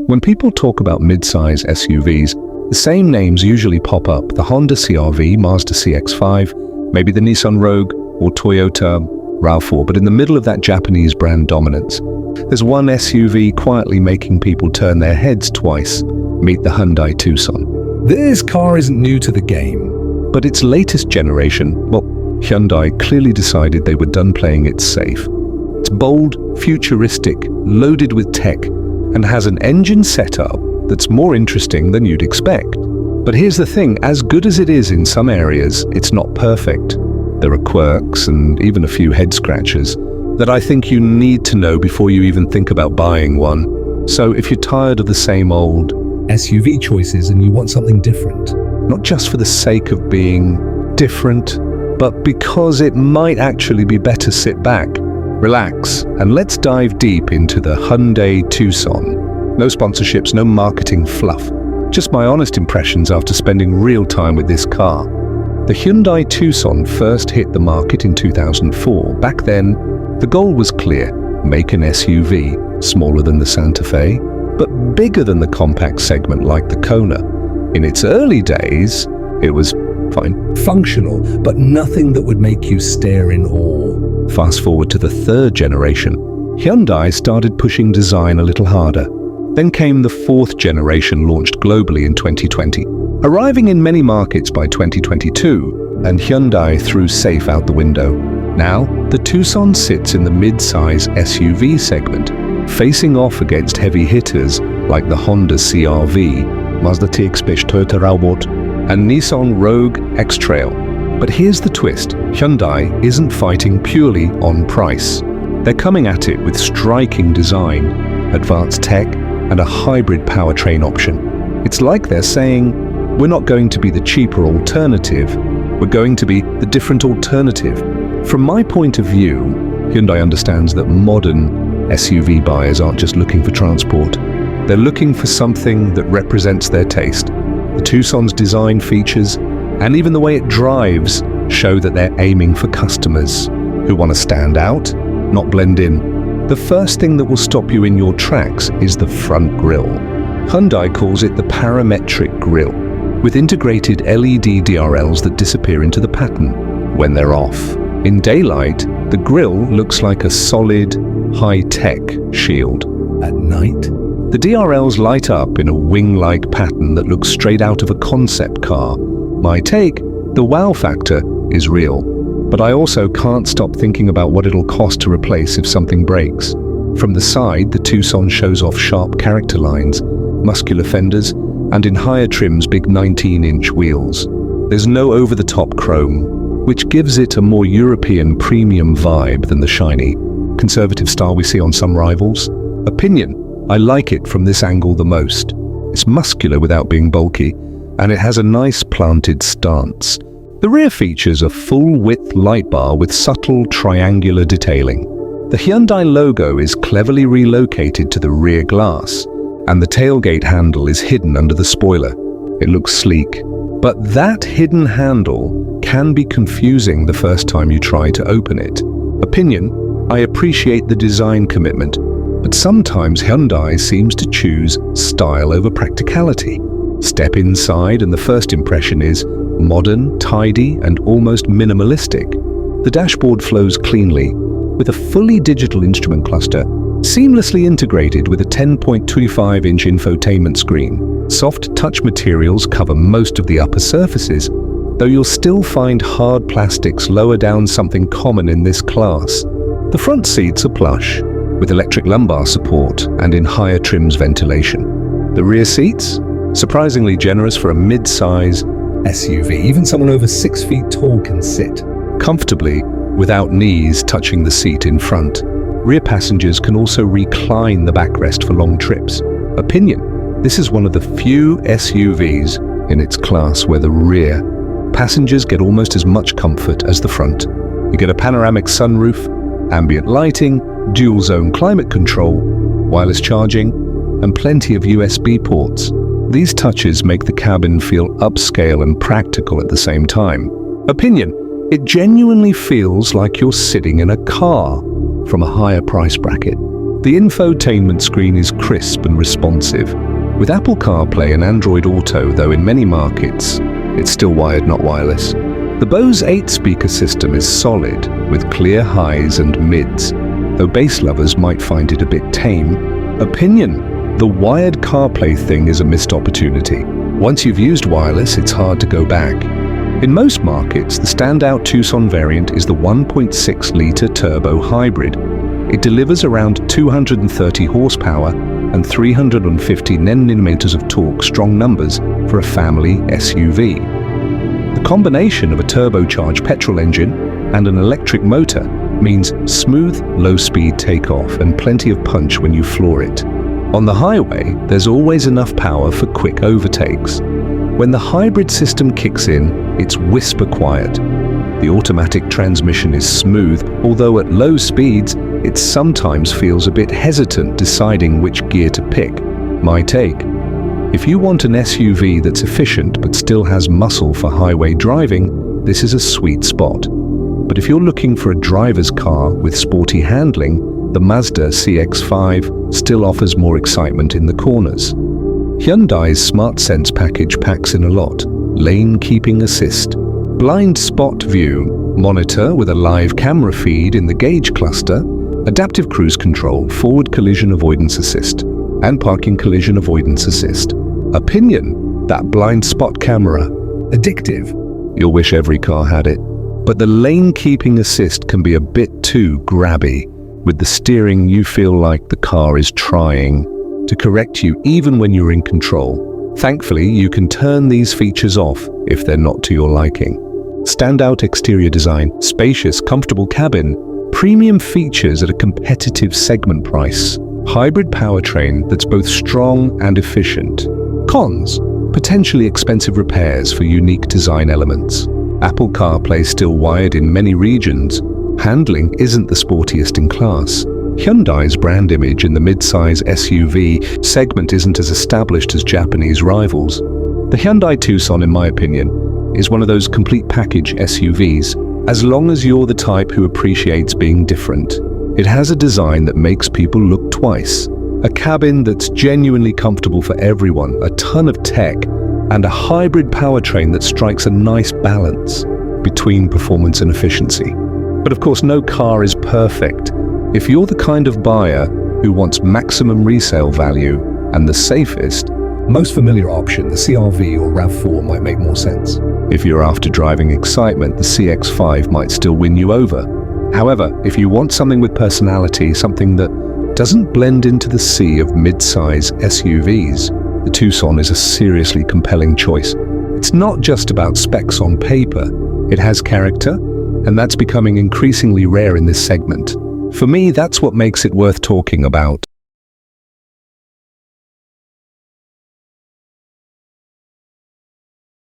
When people talk about mid-size SUVs, the same names usually pop up: the Honda CR-V, Mazda CX-5, maybe the Nissan Rogue or Toyota RAV4. But in the middle of that Japanese brand dominance, there's one SUV quietly making people turn their heads twice. Meet the Hyundai Tucson. This car isn't new to the game, but its latest generation, well, Hyundai clearly decided they were done playing it safe. It's bold, futuristic, loaded with tech, and has an engine setup that's more interesting than you'd expect. But here's the thing, as good as it is in some areas, it's not perfect. There are quirks and even a few head scratches that I think you need to know before you even think about buying one. So if you're tired of the same old SUV choices and you want something different, not just for the sake of being different, but because it might actually be better, sit back, relax, and let's dive deep into the Hyundai Tucson. No sponsorships, no marketing fluff. Just my honest impressions after spending real time with this car. The Hyundai Tucson first hit the market in 2004. Back then, the goal was clear: make an SUV, smaller than the Santa Fe, but bigger than the compact segment like the Kona. In its early days, it was fine, functional, but nothing that would make you stare in awe. Fast forward to the third generation, Hyundai started pushing design a little harder. Then came the fourth generation, launched globally in 2020. Arriving in many markets by 2022, and Hyundai threw safe out the window. Now, the Tucson sits in the mid-size SUV segment, facing off against heavy hitters like the Honda CR-V, Mazda CX-5 Toyota RAV4, and Nissan Rogue X-Trail. But here's the twist: Hyundai isn't fighting purely on price. They're coming at it with striking design, advanced tech, and a hybrid powertrain option. It's like they're saying, we're not going to be the cheaper alternative, we're going to be the different alternative. From my point of view, Hyundai understands that modern SUV buyers aren't just looking for transport. They're looking for something that represents their taste. The Tucson's design features, and even the way it drives, show that they're aiming for customers who want to stand out, not blend in. The first thing that will stop you in your tracks is the front grille. Hyundai calls it the parametric grille, with integrated LED DRLs that disappear into the pattern when they're off. In daylight, the grille looks like a solid, high-tech shield. At night, the DRLs light up in a wing-like pattern that looks straight out of a concept car. My take, the wow factor is real. But I also can't stop thinking about what it'll cost to replace if something breaks. From the side, the Tucson shows off sharp character lines, muscular fenders, and in higher trims, big 19-inch wheels. There's no over-the-top chrome, which gives it a more European premium vibe than the shiny, conservative style we see on some rivals. Opinion: I like it from this angle the most. It's muscular without being bulky, and it has a nice planted stance. The rear features a full-width light bar with subtle triangular detailing. The Hyundai logo is cleverly relocated to the rear glass, and the tailgate handle is hidden under the spoiler. It looks sleek, but that hidden handle can be confusing the first time you try to open it. Opinion: I appreciate the design commitment, but sometimes Hyundai seems to choose style over practicality. Step inside and the first impression is modern, tidy, and almost minimalistic. The dashboard flows cleanly, with a fully digital instrument cluster, seamlessly integrated with a 10.25-inch infotainment screen. Soft touch materials cover most of the upper surfaces, though you'll still find hard plastics lower down, something common in this class. The front seats are plush, with electric lumbar support and in higher trims ventilation. The rear seats? Surprisingly generous for a mid-size SUV. Even someone over 6 feet tall can sit comfortably without knees touching the seat in front. Rear passengers can also recline the backrest for long trips. Opinion: this is one of the few SUVs in its class where the rear passengers get almost as much comfort as the front. You get a panoramic sunroof, ambient lighting, dual-zone climate control, wireless charging, and plenty of USB ports. These touches make the cabin feel upscale and practical at the same time. Opinion: it genuinely feels like you're sitting in a car from a higher price bracket. The infotainment screen is crisp and responsive. With Apple CarPlay and Android Auto, though in many markets, it's still wired, not wireless. The Bose 8-speaker system is solid, with clear highs and mids, though bass lovers might find it a bit tame. Opinion: the wired CarPlay thing is a missed opportunity. Once you've used wireless, it's hard to go back. In most markets, the standout Tucson variant is the 1.6-litre turbo hybrid. It delivers around 230 horsepower and 350 Nm of torque, strong numbers for a family SUV. The combination of a turbocharged petrol engine and an electric motor means smooth, low-speed takeoff and plenty of punch when you floor it. On the highway, there's always enough power for quick overtakes. When the hybrid system kicks in, it's whisper quiet. The automatic transmission is smooth, although at low speeds, it sometimes feels a bit hesitant deciding which gear to pick. My take: if you want an SUV that's efficient but still has muscle for highway driving, this is a sweet spot. But if you're looking for a driver's car with sporty handling, the Mazda CX-5 still offers more excitement in the corners. Hyundai's SmartSense package packs in a lot: lane keeping assist, blind spot view, monitor with a live camera feed in the gauge cluster, adaptive cruise control, forward collision avoidance assist, and parking collision avoidance assist. Opinion: that blind spot camera, addictive. You'll wish every car had it. But the lane keeping assist can be a bit too grabby. With the steering, you feel like the car is trying to correct you even when you're in control. Thankfully, you can turn these features off if they're not to your liking. Standout exterior design, spacious, comfortable cabin, premium features at a competitive segment price, hybrid powertrain that's both strong and efficient. Cons: potentially expensive repairs for unique design elements. Apple CarPlay still wired in many regions. Handling isn't the sportiest in class. Hyundai's brand image in the mid-size SUV segment isn't as established as Japanese rivals. The Hyundai Tucson, in my opinion, is one of those complete package SUVs, as long as you're the type who appreciates being different. It has a design that makes people look twice, a cabin that's genuinely comfortable for everyone, a ton of tech, and a hybrid powertrain that strikes a nice balance between performance and efficiency. But of course, no car is perfect. If you're the kind of buyer who wants maximum resale value and the safest, most familiar option, the CR-V or RAV4 might make more sense. If you're after driving excitement, the CX-5 might still win you over. However, if you want something with personality, something that doesn't blend into the sea of mid-size SUVs, the Tucson is a seriously compelling choice. It's not just about specs on paper. It has character, and that's becoming increasingly rare in this segment. For me, that's what makes it worth talking about.